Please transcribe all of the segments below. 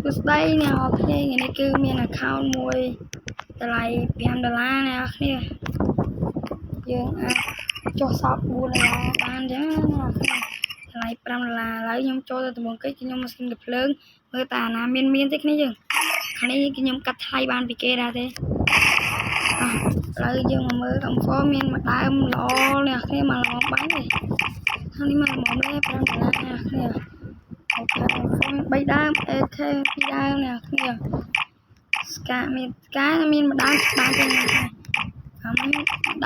សួស្តីអ្នកនរគ្នាថ្ងៃនេះគឺមាន account មួយតម្លៃ$5អ្នកនរគ្នាយើងអាចចុះសព$4បានអញ្ចឹងណាតម្លៃ$5ឥឡូវខ្ញុំចូលទៅដំបូងគេខ្ញុំមកស្គីនកាភ្លើងមើលតើអាណាមានទេគ្នាយើងខាងនេះខ្ញុំកាត់ថ្លៃបានពីគេដែរទេឥឡូវយើងមកមើលអំហ្វមានមួយដើមល្អអ្នកគ្នាមកឡងបាញ់ទេខាងនេះមកល្មមទេ$5អ្នកគ្នាអូខេ3ដើម AK 2ដើមអ្នកគ្នាស្កាមានមួយដើមបានទេអ្នកគ្នា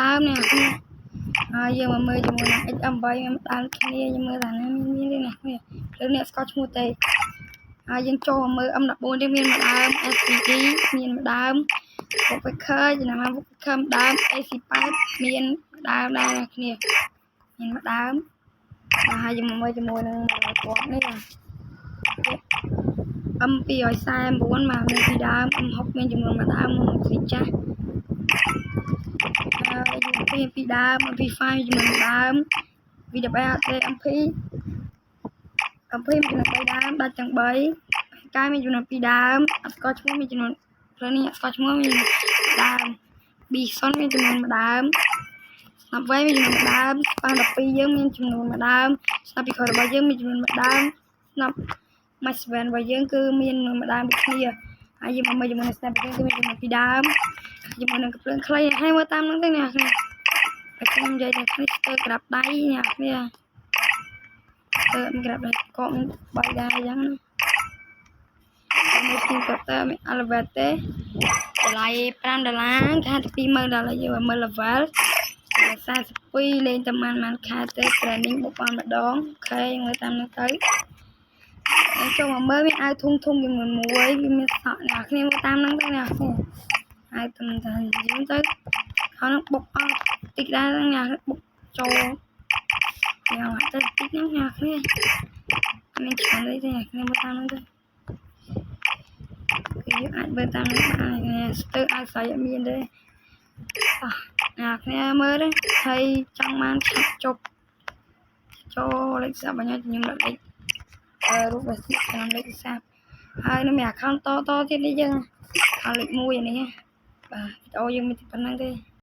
ដើមអ្នកគ្នាហើយយើងមកមើលជាមួយនឹង X8 មានដើមគ្នាយើងមើលថាណាមានទេអ្នកគ្នាលើអ្នកស្គាល់ឈ្មោះទេហើយយើងចូលមកមើល M14 ទៀតមានមួយដើម SPD មានមួយដើម Woodpecker ចំណាំ Woodpecker ដើម AC8 មានដើមដែរអ្នកគ្នាមានមួយដើមហើយយើងមកមើលជាមួយនឹង100នេះណាM249 មកមានពីដើម M6 មានចំនួនមួយដើមមកពីចាស់ហើយយើងពីដើម MP5 ចំនួនដើម VWAT MP មានចំនួន3ដើមដាច់ទាំង3កាយមានចំនួន2ដើមអត់ស្គាល់ឈ្មោះមានចំនួនព្រោះនេះអត់ស្គាល់ឈ្មោះមានដើម Bison មានចំនួន1ដើមស្នាប់វែងមានចំនួន1ដើមស្ប៉ា12យើងមានចំនួន1ដើមស្នាប់ពីក្រោយរបស់យើងមានចំនួន1ដើមស្នាប់ Match Van របស់យើងគឺមានមួយដើមដូចគ្នាហើយយើងមកមើលជាមួយនឹង Snap គឺមានចំនួន2ដើមជាមួយនឹងកាភ្លើងខ្លីហើយមើលតាមហ្នឹងទៅអ្នកគ្នាតែខ្ញុំនិយាយថានេះស្ទើរក្រាប់ដៃអ្នកគ្នាក្រាប់ដៃកក់3ដែរអញ្ចឹងមើលទីកតើមាន Elevate ទេតម្លៃ$5ខែទៅ$20000យើងមើល level 42លេងតែមិនខែទេ training បុកបានម្ដងអូខេមើលតាមហ្នឹងទៅចូលមកមើលមានអាវធំចំនួន1វាមានសក់អ្នកគ្នាមើលតាមហ្នឹងទៅអ្នកគ្នាអាវទំតាន់យើងទៅហើយនឹងបុកអស់តិចដែរអ្នកបុកចូលយ៉ាងទៅតិចហ្នឹងអ្នកគ្នាមានច្រើនទេអ្នកគ្នាមើលតាមហ្នឹងទៅគឺយើងអាចមើលតាមហ្នឹងបានស្ទើរអាវស្អីអត់មានទេអ្នកគ្នាមើលទេហើយចង់បានឆាប់ជប់ចូលលេខសាប់បញ្ញាខ្ញុំដាក់លេខរូបវាតាមលេខសាប់ហើយនៅមាន account តទៀតនេះយើងលេខ1នេះបាទវីដេអូយើងមានតែប៉ុណ្្នឹងទេ